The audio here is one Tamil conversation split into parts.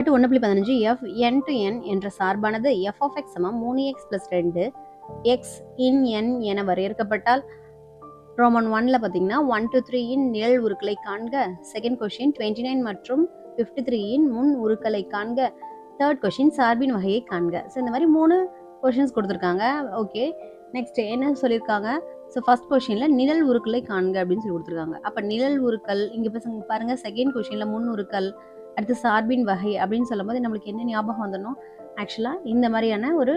1.15 f n to n என்ற சார்பானது f of x சமம் 3x plus 2 x in n என வரையறுக்கப்பட்டால் ரோமன் 1ல பார்த்தீங்கன்னா 1 to 3 இன் நிழல் உருக்களை காண்க. செகண்ட் கொஷின் 29 மற்றும் 53 இன் முன் உருக்களை காண்க. தேர்ட் கொஷின் சார்பின் வகையை காண்க. ஸோ இந்த மாதிரி 3 கொஷின்ஸ் கொடுத்துருக்காங்க. ஓகே, நெக்ஸ்ட் என்ன சொல்லியிருக்காங்க? ஸோ ஃபர்ஸ்ட் கொஷினில் நிழல் உருக்களை காண்க அப்படின்னு சொல்லி கொடுத்துருக்காங்க. அப்போ நிழல் உருக்கள் இங்கே பசங்க பாருங்க, செகண்ட் கொஷினில் முன் உருக்கள், அடுத்து சார்பின் வகை அப்படின்னு சொல்லும்போது நம்மளுக்கு என்ன ஞாபகம் வந்துடணும்? ஆக்சுவலாக இந்த மாதிரியான ஒரு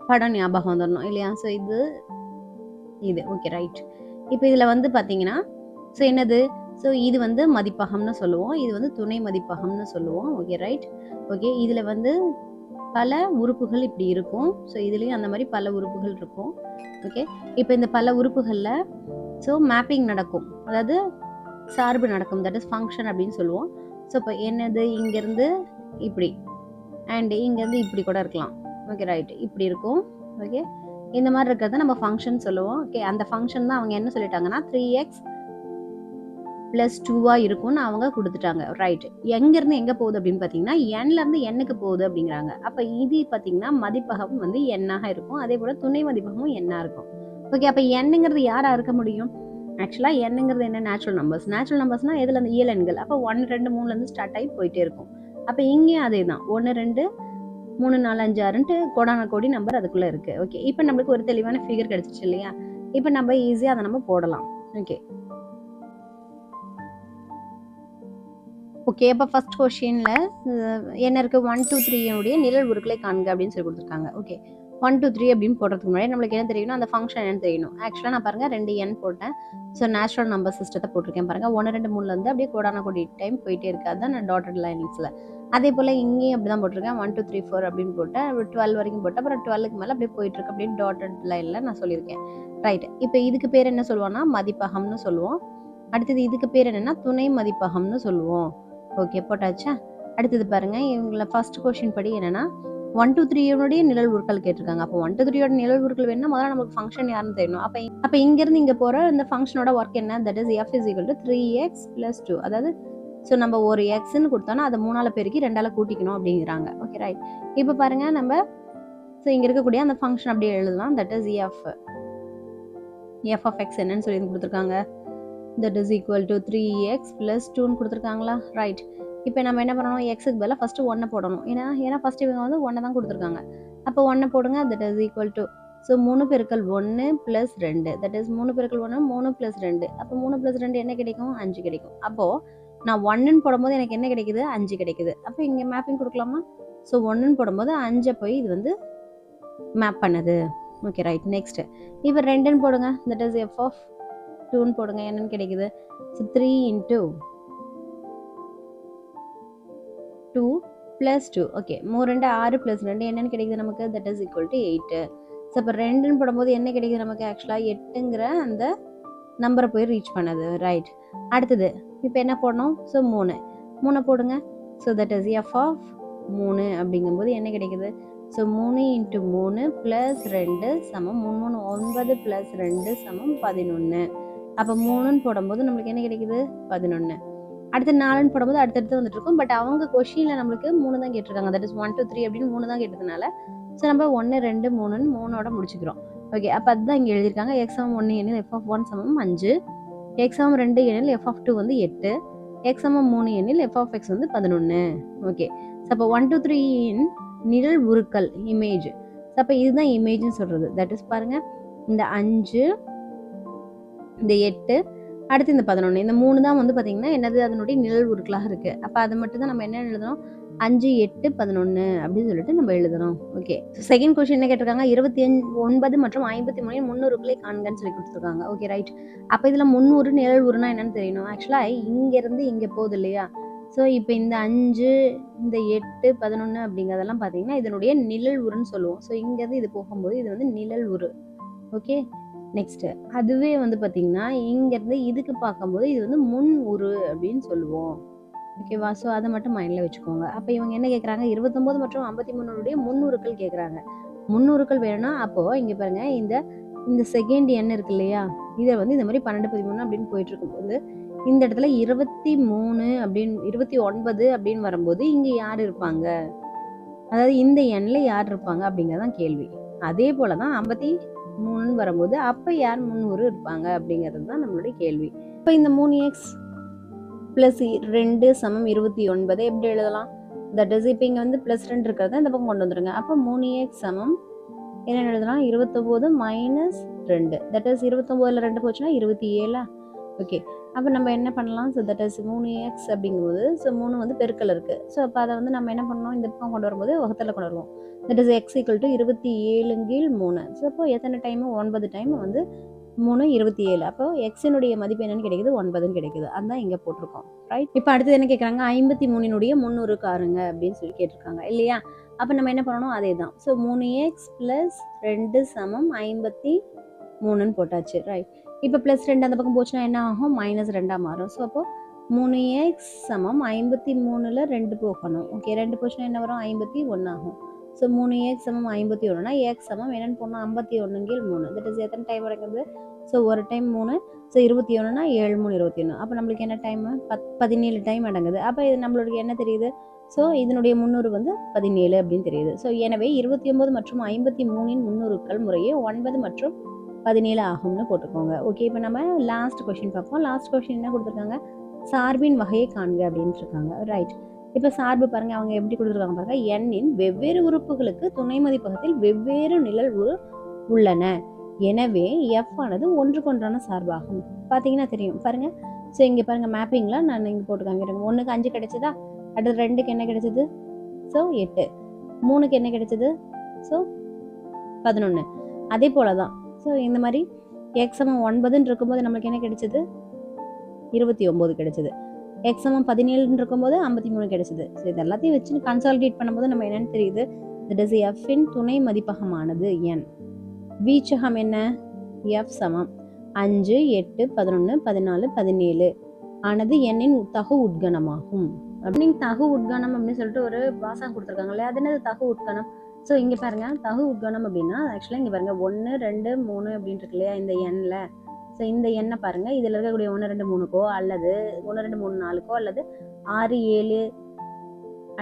படம் ஞாபகம் வந்துடணும் இல்லையா? ஸோ இது ஓகே ரைட். இப்போ இதில் வந்து பார்த்தீங்கன்னா ஸோ என்னது? ஸோ இது வந்து மதிப்பகம்னு சொல்லுவோம், இது வந்து துணை மதிப்பகம்னு சொல்லுவோம். Okay right. ஓகே, இதில் வந்து பல உறுப்புகள் இப்படி இருக்கும். ஸோ இதுலேயும் அந்த மாதிரி பல உறுப்புகள் இருக்கும். ஓகே, இப்போ இந்த பல உறுப்புகளில் ஸோ மேப்பிங் நடக்கும், அதாவது சார்பு நடக்கும், தட் இஸ் ஃபங்க்ஷன் அப்படின்னு சொல்லுவோம். ஸோ இப்போ என்னது? இங்கேருந்து இப்படி அண்ட் இங்கேருந்து இப்படி கூட இருக்கலாம். ஓகே ரைட், இப்படி இருக்கும். ஓகே, இந்த மாதிரி இருக்கிறத நம்ம ஃபங்க்ஷன் சொல்லுவோம். ஓகே, அந்த ஃபங்க்ஷன் தான் அவங்க என்ன சொல்லிட்டாங்கன்னா 3x + 2 இருக்கும்னு அவங்க கொடுத்துட்டாங்க. ரைட், எங்கேருந்து எங்கே போகுது அப்படின்னு பார்த்தீங்கன்னா என்லேருந்து எண்ணுக்கு போகுது அப்படிங்கிறாங்க. அப்போ இது பார்த்தீங்கன்னா மதிப்பகம் வந்து எண்ணாக இருக்கும், அதே போல் துணை மதிப்பகமும் எண்ணாக இருக்கும். ஓகே, அப்போ எண்ணுங்கிறது யாராக இருக்க முடியும்? ஆக்சுவலாக எண்ணுங்கிறது என்ன? Natural numbers. நேச்சுரல் நம்பர்ஸ்னால் எதுலேருந்து? இயலெண்கள். அப்போ 1 2 3லேருந்து ஸ்டார்ட் ஆகி போயிட்டே இருக்கும். அப்போ இங்கேயும் அதே தான், 1 2 3 4 5 6ன்ட்டு கோடான கோடி நம்பர் அதுக்குள்ளே இருக்குது. ஓகே, இப்போ நம்மளுக்கு ஒரு தெளிவான ஃபிகர் கிடச்சிச்சு இல்லையா? இப்போ நம்ம ஈஸியாக அதை நம்ம போடலாம். ஓகே ஓகே, அப்போ ஃபர்ஸ்ட் கொஷினில் என்ன இருக்குது? 1 2 3 நிழல் உருக்களை காண்க அப்படின்னு சொல்லி கொடுத்துருக்காங்க. ஓகே, 1 2 3 அப்படின்னு போடுறதுக்கு முன்னாடி நம்மளுக்கு என்ன தெரியணும்? அந்த ஃபங்க்ஷன் என்னன்னு தெரியணும். ஆக்சுவலாக நான் பாருங்கள் 2 n போட்டேன். ஸோ நேச்சுரல் நம்பர் சிஸ்டத்தை போட்டிருக்கேன் பாருங்கள். 1 2 3லேருந்து அப்படியே கோடான கோடி டைம் போயிட்டே இருக்காது தான் நான் டாட்டட் லைன்ஸில். அதே போல் இங்கேயும் அப்படி தான் போட்டிருக்கேன். 1 2 3 4 அப்படின்னு போட்டேன், 12 வரைக்கும் போட்டேன், அப்புறம் 12க்கு மேலே அப்படியே போயிட்டுருக்கு அப்படின்னு டாட்டட் லைனில் நான் சொல்லியிருக்கேன். ரைட், இப்போ இதுக்கு பேர் என்ன சொல்லுவோம்னா மதிப்பகம்னு சொல்லுவோம். அடுத்தது இதுக்கு பேர் என்னென்னா துணை மதிப்பகம்னு சொல்லுவோம். ஓகே, போட்டாச்சா? அடுத்தது பாருங்க, இவங்களை ஃபர்ஸ்ட் கொஸ்டின் படி என்னன்னா 1 2 3 நிழல் உருக்கள் கேட்டிருக்காங்க. அப்போ 1 2 3 நிழல் உருக்கள் வேணும்னா முதல்ல நமக்கு ஃபங்க்ஷன் யாருன்னு தெரியணும். அப்போ இங்கேருந்து இங்கே போகிற இந்த ஃபங்க்ஷனோட ஒர்க் என்ன? That is f = 3x + 2. அதாவது ஸோ நம்ம ஒரு எக்ஸ்ன்னு கொடுத்தோன்னா அதை 3ஆல் பெருக்கி 2ஆல் கூட்டிக்கணும் அப்படிங்கிறாங்க. Okay right. இப்போ பாருங்க, நம்ம ஸோ இங்கே இருக்கக்கூடிய அந்த ஃபங்க்ஷன் அப்படியே எழுதலாம். That is f of x என்னன்னு சொல்லி கொடுத்துருக்காங்க. that is equal to 3x + 2ன்னு கொடுத்துருக்காங்களா? ரைட். இப்போ நம்ம என்ன பண்ணணும்? எக்ஸுக்கு பதிலாக ஃபஸ்ட்டு 1 போடணும். ஏன்னா ஃபஸ்ட்டு இவங்க வந்து 1 தான் கொடுத்துருக்காங்க. அப்போ 1 போடுங்க. that is equal to so 3 × 1 + 2, that is 3 × 1 3 + 2. அப்போ 3 + 2 என்ன கிடைக்கும்? 5 கிடைக்கும். அப்போது நான் 1ன்னு போடும்போது எனக்கு என்ன கிடைக்குது? 5 கிடைக்குது. அப்போ இங்கே மேப்பிங் கொடுக்கலாமா? ஸோ 1ன்னு போடும்போது 5 போய் இது வந்து மேப் பண்ணுது. Okay right. நெக்ஸ்ட் இப்போ 2ன்னு போடுங்க. that is f of 2ன்னு போடுங்க. என்னன்னு கிடைக்குது? ஸோ 3 × 2 + 2. ஓகே, 3 2 6 + 2 என்னன்னு கிடைக்குது நமக்கு? that is equal to 8. So இப்போ 2ன்னு போடும்போது என்ன கிடைக்குது நமக்கு? ஆக்சுவலாக 8ங்கிற அந்த நம்பரை போய் ரீச் பண்ணுது. ரைட். அடுத்தது இப்போ என்ன போடணும்? ஸோ 3 போடுங்க. So that is f of 3 அப்படிங்கும்போது என்ன கிடைக்குது? ஸோ 3 × 3 + 2 சமம் 3 9 + 2 சமம் 11. அப்போ 3ன்னு போடும்போது நம்மளுக்கு என்ன கிடைக்குது? 11. அடுத்து 4ன்னு போடும்போது அடுத்தடுத்து வந்துட்டு இருக்கும். பட் அவங்க கொஷினில் நம்மளுக்கு 3 தான் கேட்டிருக்காங்க. தட் இஸ் 1 2 3 அப்படின்னு 3 தான் கேட்டதுனால ஸோ நம்ம 1 2 3ன்னு 3ஓட முடிச்சுக்கிறோம். ஓகே, அப்போ அதுதான் இங்கே எழுதியிருக்காங்க. x = 1 எனில் f of 1 = 5, x = 2 எனில் f of 2 வந்து 8, x = 3 எனில் f of x வந்து 11. ஓகே, ஸோ அப்போ 1 2 3 இன் நிழல் உருக்கள் இமேஜ். ஸோ அப்போ இதுதான் இமேஜ்னு சொல்கிறது. தட் இஸ் பாருங்கள், இந்த 5 இந்த 8 அடுத்து இந்த 11 இந்த 3 தான் வந்து பார்த்தீங்கன்னா என்னது? அதனுடைய நிழல் உருக்களாக இருக்குது. அப்போ அதை மட்டும் தான் நம்ம என்ன எழுதணும்? 5 8 11 அப்படின்னு சொல்லிட்டு நம்ம எழுதணும். ஓகே, செகண்ட் கொஸ்டின் என்ன கேட்டிருக்காங்க? 29 மற்றும் 53 முன்னுறுப்புகளை காண்கன்னு சொல்லி கொடுத்துருக்காங்க. Okay right. அப்போ இதில் 300 நிழல் உருனா என்னன்னு தெரியணும். ஆக்சுவலாக இங்கேருந்து இங்கே போகுது இல்லையா? ஸோ இப்போ இந்த 5 இந்த 8 11 அப்படிங்கிறதெல்லாம் பார்த்தீங்கன்னா இதனுடைய நிழல் உருன்னு சொல்லுவோம். ஸோ இங்கேருந்து இது போகும்போது இது வந்து நிழல் உரு. ஓகே, நெக்ஸ்ட் அதுவே வந்து பார்த்தீங்கன்னா இங்கேருந்து இதுக்கு பார்க்கும்போது இது வந்து முன் உரு அப்படின்னு சொல்லுவோம். ஓகேவா? ஸோ அதை மட்டும் மைண்டில் வச்சுக்கோங்க. அப்போ இவங்க என்ன கேட்குறாங்க? 29 மற்றும் 53 முன்னுறுக்கள் கேட்குறாங்க. முன்னுறுக்கள் வேணும்னா அப்போது இங்கே பாருங்கள், இந்த செகண்ட் எண் இருக்கு இல்லையா? இதை வந்து இந்த மாதிரி 12 13 அப்படின்னு போயிட்டு இருக்கும்போது இந்த இடத்துல 23 அப்படின்னு 29 அப்படின்னு வரும்போது இங்க யார் இருப்பாங்க, அதாவது இந்த எண்ல யார் இருப்பாங்க அப்படிங்கறதான் கேள்வி. அதே போலதான் 53 வரும்போது அப்ப யார் 300 இருப்பாங்க அப்படிங்கிறது தான் நம்மளுடைய கேள்வி. இப்ப இந்த 3x பிளஸ் 2 சமம் 29 எப்படி எழுதலாம்? தட் இஸ் இப்போ இங்க வந்து பிளஸ் 2 இருக்கிறத இந்த பக்கம் கொண்டு வந்துருங்க. அப்போ 3x சமம் என்ன எழுதலாம்? 29 மைனஸ் 2. தட் இஸ் 29ல 2 போச்சுன்னா 27. ஓகே, அப்போ நம்ம என்ன பண்ணலாம்? ஸோ தட் இஸ் 3x அப்படிங்கும்போது ஸோ 3 வந்து பெருக்கல் இருக்கு. ஸோ அப்போ அதை வந்து நம்ம என்ன பண்ணணும்? இந்த பக்கம் கொண்டு வரும்போது வகுத்தல கொண்டு வருவோம். That is x equal to 27/3. So அப்போ எத்தனை டைம்? 9 டைம் வந்து 3 27. அப்போ எக்ஸினுடைய மதிப்பு என்னன்னு கிடைக்குது? 9ன்னு கிடைக்குது. அதான் இங்க போட்டிருக்கோம். ரைட். இப்போ அடுத்தது என்ன கேட்குறாங்க? 53னுடைய 300 காருங்க அப்படின்னு சொல்லி கேட்டிருக்காங்க இல்லையா? அப்போ நம்ம என்ன பண்ணணும்? அதே தான். ஸோ 3x பிளஸ் 2 சமம் 53ன்னு போட்டாச்சு. ரைட். இப்போ பிளஸ் 2 அந்த பக்கம் போச்சுன்னா என்ன ஆகும்? மைனஸ் 2ஆக மாறும். ஸோ அப்போ 3x சமம் 53ல் 2 போகணும். ஓகே, 2 போச்சுன்னா என்ன வரும்? 51 ஆகும். ஸோ 3x சமம் 51னா எக்ஸ் சமம் என்னன்னு போடணும்? 51/3. தட் இஸ் எத்தனை டைம் வரைக்குது? ஸோ ஒரு டைம் 3. ஸோ 21னா 7 3 21. அப்போ நம்மளுக்கு என்ன டைம்? 17 டைம் அடங்குது. அப்போ இது நம்மளுக்கு என்ன தெரியுது? ஸோ இதனுடைய 300 வந்து 17 அப்படின்னு தெரியுது. ஸோ எனவே 29 மற்றும் 53ன் 300கள் முறையே 9 மற்றும் 17 ஆகும்னு போட்டுக்கோங்க. ஓகே, இப்போ நம்ம லாஸ்ட் கொஸ்டின் பார்ப்போம். லாஸ்ட் கொஸ்டின் என்ன கொடுத்துருக்காங்க? சார்பின் வகையை காண்க அப்படின்ட்டு இருக்காங்க. ரைட். இப்போ சார்பு பாருங்க, அவங்க எப்படி கொடுத்துருக்காங்க பாருங்க. எண்ணின் வெவ்வேறு உறுப்புகளுக்கு துணை மதிப்பகத்தில் வெவ்வேறு நிழல் உள்ளன. எனவே எஃப் ஆனது ஒன்றுக்கொன்றான சார்பாகும். பார்த்தீங்கன்னா தெரியும் பாருங்க. ஸோ இங்கே பாருங்க, மேப்பிங்ல நான் இங்கே போட்டு காமிக்கிறேன். 1க்கு 5 கிடைச்சதா? அடுத்து 2க்கு என்ன கிடைச்சது? ஸோ 8. 3க்கு என்ன கிடைச்சது? ஸோ 11. அதே போல தான். ஸோ இந்த மாதிரி எக்ஸ் சமம் 9ன்னு இருக்கும்போது நம்மளுக்கு என்ன கிடைச்சது? 29 கிடைச்சது. எக்ஸ் சமம் 17ன்னு இருக்கும்போது 53 கிடைச்சது. ஸோ இது எல்லாத்தையும் வச்சு கன்சாலிடேட் பண்ணும்போது நம்ம என்னன்னு தெரியுது? தட் இஸ் எஃப்பின் துணை மதிப்பகமானது n. வீச்சகம் என்ன? எஃப் சமம் 5 8 11 14 17 ஆனது எண்ணின் தகு உட்கணமாகும். அப்படின்னு தகு உட்கணம் அப்படின்னு சொல்லிட்டு ஒரு வாசகம் கொடுத்துருக்காங்க இல்லையா? அது என்னது தகு உட்கணம்? ஸோ இங்கே பாருங்க, தகு உட்கணம் அப்படின்னா ஆக்சுவலாக இங்கே பாருங்க 1 2 3 அப்படின்னு இருக்கு இல்லையா இந்த எண்ணில். ஸோ இந்த எண்ணை பாருங்க, இதில் இருக்கக்கூடிய 1 2 3க்கோ அல்லது 1 2 3 4க்கோ அல்லது 6 7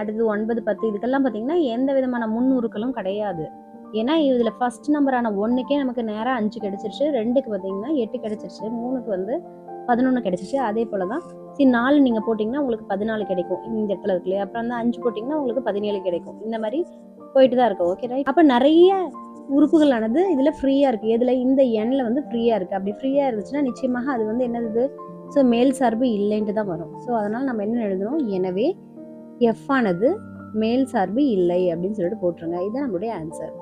அடுத்து 9 10 இதுக்கெல்லாம் பார்த்தீங்கன்னா எந்த விதமான முன்னுறுக்களும் கிடையாது. ஏன்னா இதில் ஃபர்ஸ்ட் நம்பரான 1க்கே நமக்கு நேராக 5 கிடைச்சிருச்சு, 2க்கு பார்த்தீங்கன்னா 8 கிடைச்சிருச்சு, 3க்கு வந்து 11 கிடைச்சிருச்சு. அதே போல தான் 4 நீங்கள் போட்டிங்கன்னா உங்களுக்கு 14 கிடைக்கும் இந்த இடத்துல இருக்கு இல்லையா? அப்புறம் வந்து 5 போட்டிங்கன்னா உங்களுக்கு 17 கிடைக்கும். இந்த மாதிரி போயிட்டு தான் இருக்கும். Okay right. அப்போ நிறைய உறுப்புகளானது இதில் ஃப்ரீயாக இருக்குது. இதில் இந்த எண்ணில் வந்து ஃப்ரீயாக இருக்குது. அப்படி ஃப்ரீயாக இருந்துச்சுன்னா நிச்சயமாக அது வந்து என்னது? ஸோ மேல் சார்பு இல்லைன்ட்டு தான் வரும். ஸோ அதனால் நம்ம என்ன எழுதணும்? எனவே எஃப் ஆனது மேல் சார்பு இல்லை அப்படின்னு சொல்லிட்டு போட்டுருங்க. இதுதான் நம்மளுடைய ஆன்சர்.